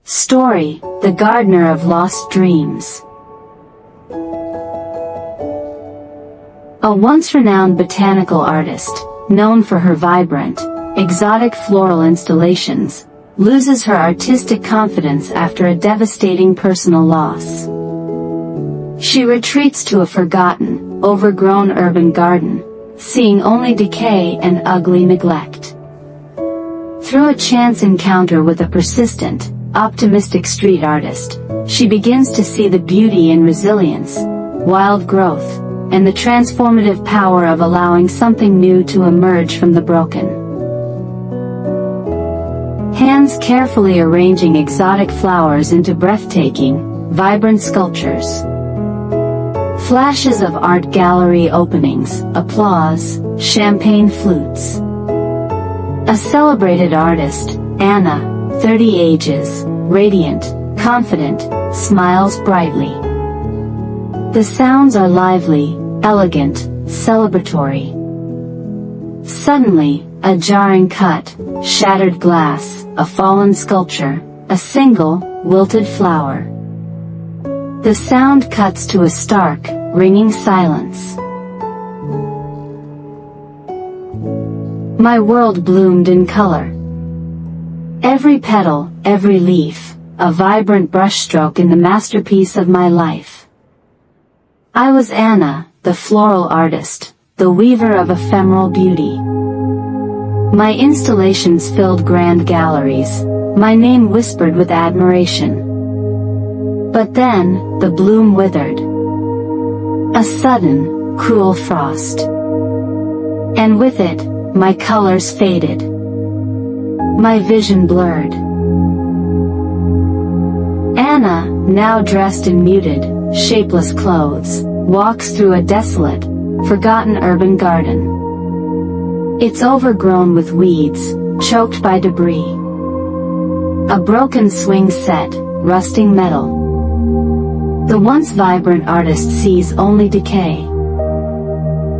Story: The Gardener of Lost Dreams. A once renowned botanical artist, known for her vibrant, exotic floral installations, loses her artistic confidence after a devastating personal loss. She retreats to a forgotten, overgrown urban garden, seeing only decay and ugly neglect. Through a chance encounter with a persistent, optimistic street artist, she begins to see the beauty in resilience, wild growth, and the transformative power of allowing something new to emerge from the broken. Hands carefully arranging exotic flowers into breathtaking, vibrant sculptures. Flashes of art gallery openings, applause, champagne flutes. A celebrated artist, Anna, 30 ages, radiant, confident, smiles brightly. The sounds are lively, elegant, celebratory. Suddenly, a jarring cut, shattered glass, a fallen sculpture, a single, wilted flower. The sound cuts to a stark, ringing silence. My world bloomed in color. Every petal, every leaf, a vibrant brushstroke in the masterpiece of my life. I was Anna, the floral artist, the weaver of ephemeral beauty. My installations filled grand galleries, my name whispered with admiration. But then, the bloom withered. A sudden, cruel frost. And with it, my colors faded. My vision blurred. Anna, now dressed in muted, shapeless clothes, walks through a desolate, forgotten urban garden. It's overgrown with weeds, choked by debris. A broken swing set, rusting metal. The once vibrant artist sees only decay.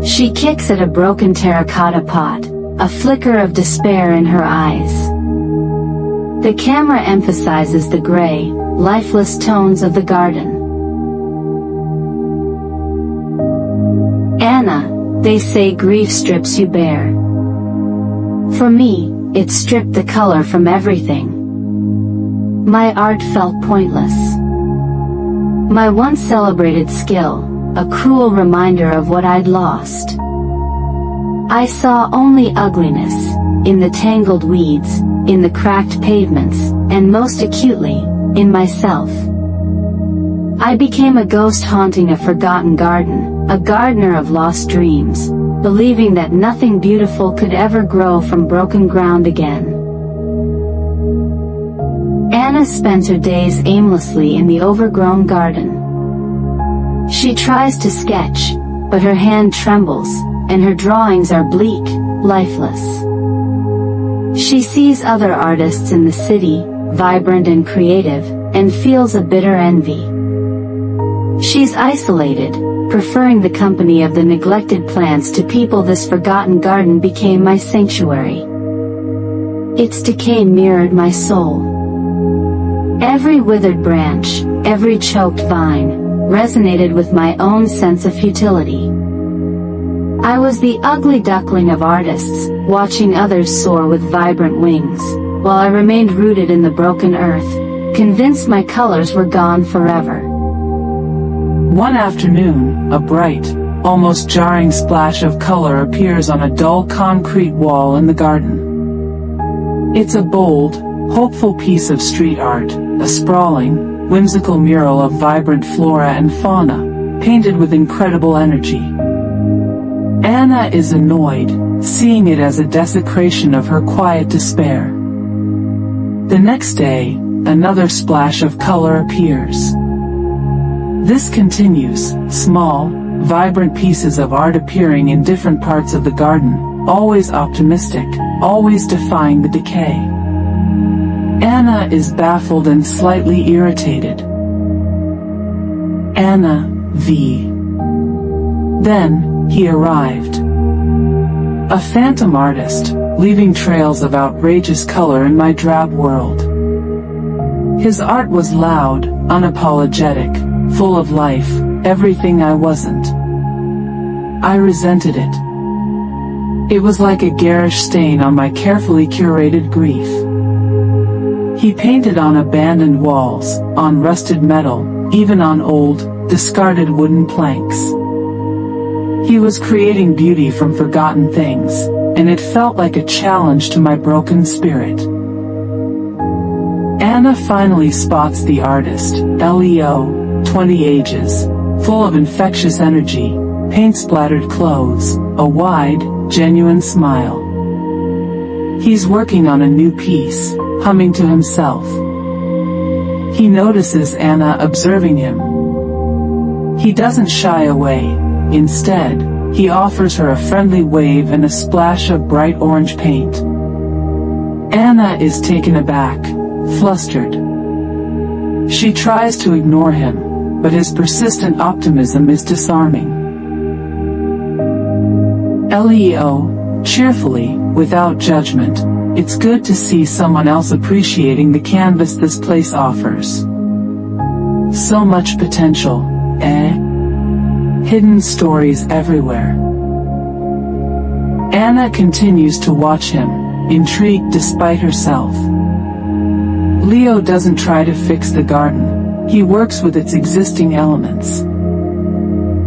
She kicks at a broken terracotta pot, a flicker of despair in her eyes. The camera emphasizes the gray, lifeless tones of the garden. Anna, they say grief strips you bare. For me, it stripped the color from everything. My art felt pointless. My once celebrated skill, a cruel reminder of what I'd lost. I saw only ugliness, in the tangled weeds, in the cracked pavements, and most acutely, in myself. I became a ghost haunting a forgotten garden, a gardener of lost dreams, believing that nothing beautiful could ever grow from broken ground again. Anna spends her days aimlessly in the overgrown garden. She tries to sketch, but her hand trembles, and her drawings are bleak, lifeless. She sees other artists in the city, vibrant and creative, and feels a bitter envy. She's isolated, preferring the company of the neglected plants to people. This forgotten garden became my sanctuary. Its decay mirrored my soul. Every withered branch, every choked vine, resonated with my own sense of futility. I was the ugly duckling of artists, watching others soar with vibrant wings, while I remained rooted in the broken earth, convinced my colors were gone forever. One afternoon, a bright, almost jarring splash of color appears on a dull concrete wall in the garden. It's a bold, hopeful piece of street art, a sprawling, whimsical mural of vibrant flora and fauna, painted with incredible energy. Anna is annoyed, seeing it as a desecration of her quiet despair. The next day, another splash of color appears. This continues, small, vibrant pieces of art appearing in different parts of the garden, always optimistic, always defying the decay. Anna is baffled and slightly irritated. Anna, V. Then, he arrived. A phantom artist, leaving trails of outrageous color in my drab world. His art was loud, unapologetic, full of life, everything I wasn't. I resented it. It was like a garish stain on my carefully curated grief. He painted on abandoned walls, on rusted metal, even on old, discarded wooden planks. He was creating beauty from forgotten things, and it felt like a challenge to my broken spirit. Anna finally spots the artist, Leo, 20 ages, full of infectious energy, paint-splattered clothes, a wide, genuine smile. He's working on a new piece, humming to himself. He notices Anna observing him. He doesn't shy away. Instead, he offers her a friendly wave and a splash of bright orange paint. Anna is taken aback, flustered. She tries to ignore him, but his persistent optimism is disarming. Leo, cheerfully, without judgment, it's good to see someone else appreciating the canvas this place offers. So much potential, eh? Hidden stories everywhere. Anna continues to watch him, intrigued despite herself. Leo doesn't try to fix the garden, he works with its existing elements.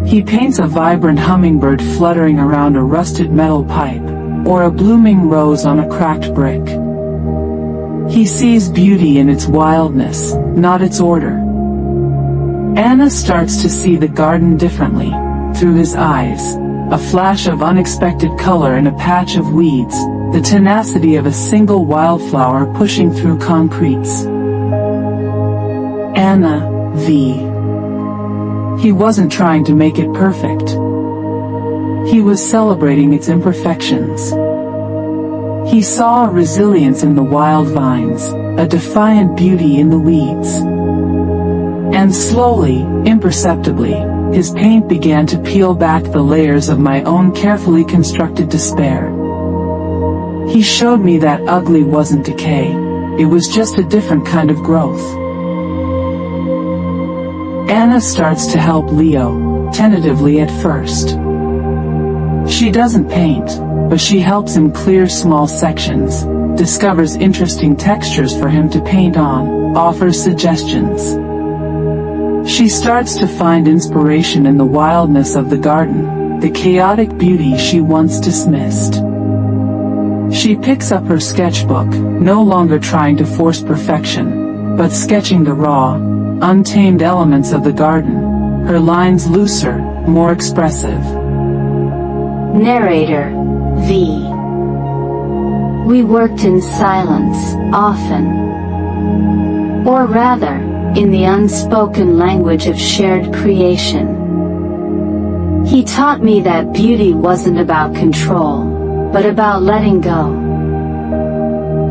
He paints a vibrant hummingbird fluttering around a rusted metal pipe, or a blooming rose on a cracked brick. He sees beauty in its wildness, not its order. Anna starts to see the garden differently, through his eyes, a flash of unexpected color in a patch of weeds, the tenacity of a single wildflower pushing through concretes. Anna, He wasn't trying to make it perfect. He was celebrating its imperfections. He saw a resilience in the wild vines, a defiant beauty in the weeds. And slowly, imperceptibly, his paint began to peel back the layers of my own carefully constructed despair. He showed me that ugly wasn't decay, it was just a different kind of growth. Anna starts to help Leo, tentatively at first. She doesn't paint, but she helps him clear small sections, discovers interesting textures for him to paint on, offers suggestions. She starts to find inspiration in the wildness of the garden, the chaotic beauty she once dismissed. She picks up her sketchbook, no longer trying to force perfection, but sketching the raw, untamed elements of the garden, her lines looser, more expressive. Narrator, V. We worked in silence, often. Or rather, in the unspoken language of shared creation. He taught me that beauty wasn't about control, but about letting go.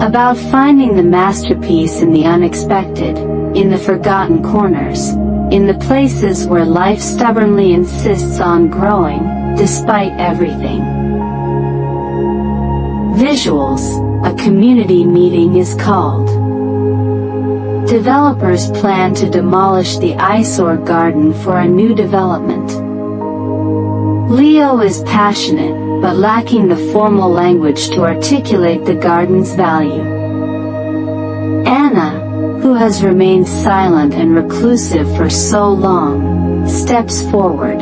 About finding the masterpiece in the unexpected, in the forgotten corners, in the places where life stubbornly insists on growing, despite everything. Visuals, a community meeting is called. Developers plan to demolish the eyesore garden for a new development. Leo is passionate, but lacking the formal language to articulate the garden's value. Anna, who has remained silent and reclusive for so long, steps forward.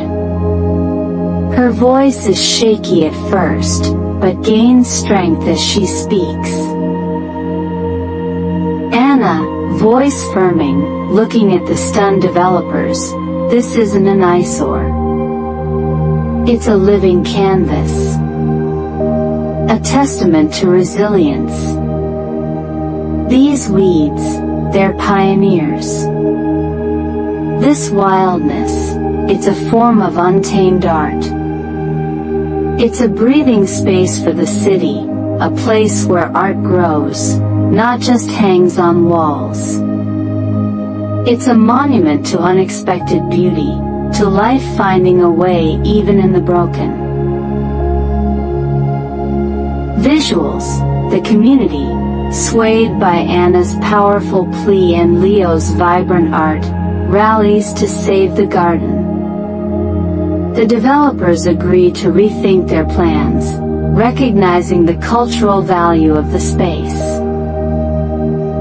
Her voice is shaky at first, but gains strength as she speaks. Anna, voice firming, looking at the stunned developers, this isn't an eyesore. It's a living canvas. A testament to resilience. These weeds, they're pioneers. This wildness, it's a form of untamed art. It's a breathing space for the city, a place where art grows, not just hangs on walls. It's a monument to unexpected beauty, to life finding a way even in the broken. Visuals, the community, swayed by Anna's powerful plea and Leo's vibrant art, rallies to save the garden. The developers agree to rethink their plans, recognizing the cultural value of the space.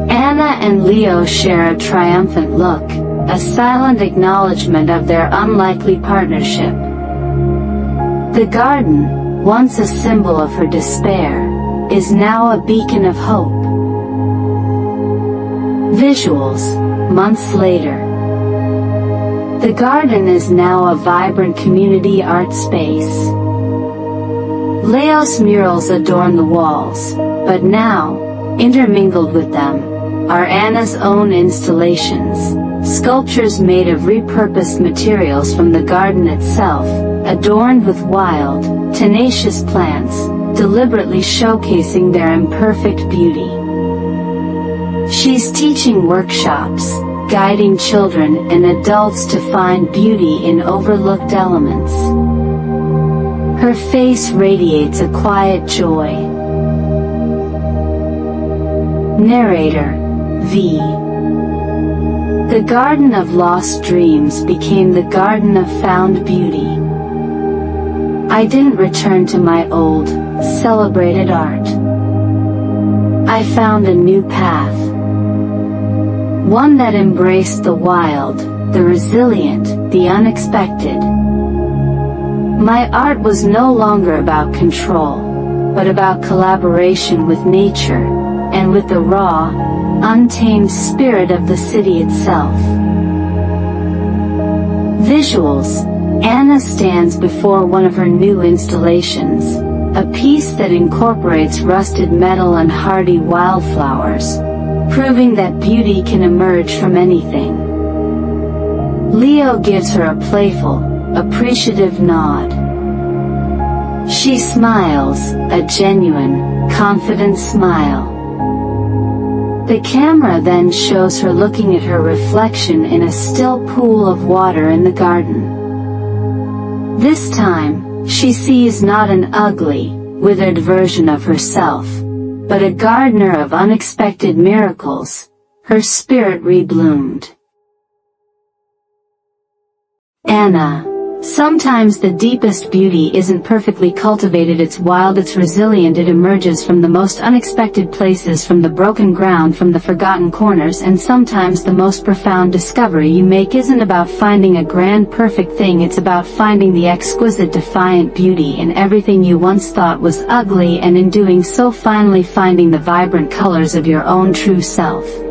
Anna and Leo share a triumphant look, a silent acknowledgement of their unlikely partnership. The garden, once a symbol of her despair, is now a beacon of hope. Visuals, months later. The garden is now a vibrant community art space. Leo's murals adorn the walls, but now, intermingled with them, are Anna's own installations, sculptures made of repurposed materials from the garden itself, adorned with wild, tenacious plants, deliberately showcasing their imperfect beauty. She's teaching workshops, guiding children and adults to find beauty in overlooked elements. Her face radiates a quiet joy. Narrator, V. The Garden of Lost Dreams became the Garden of Found Beauty. I didn't return to my old, celebrated art. I found a new path. One that embraced the wild, the resilient, the unexpected. My art was no longer about control, but about collaboration with nature, and with the raw, untamed spirit of the city itself. Visuals. Anna stands before one of her new installations, a piece that incorporates rusted metal and hardy wildflowers, proving that beauty can emerge from anything. Leo gives her a playful, appreciative nod. She smiles, a genuine, confident smile. The camera then shows her looking at her reflection in a still pool of water in the garden. This time, she sees not an ugly, withered version of herself, but a gardener of unexpected miracles, her spirit rebloomed. Anna. Sometimes the deepest beauty isn't perfectly cultivated, it's wild, it's resilient, it emerges from the most unexpected places, from the broken ground, from the forgotten corners, and sometimes the most profound discovery you make isn't about finding a grand perfect thing, it's about finding the exquisite defiant beauty in everything you once thought was ugly, and in doing so finally finding the vibrant colors of your own true self.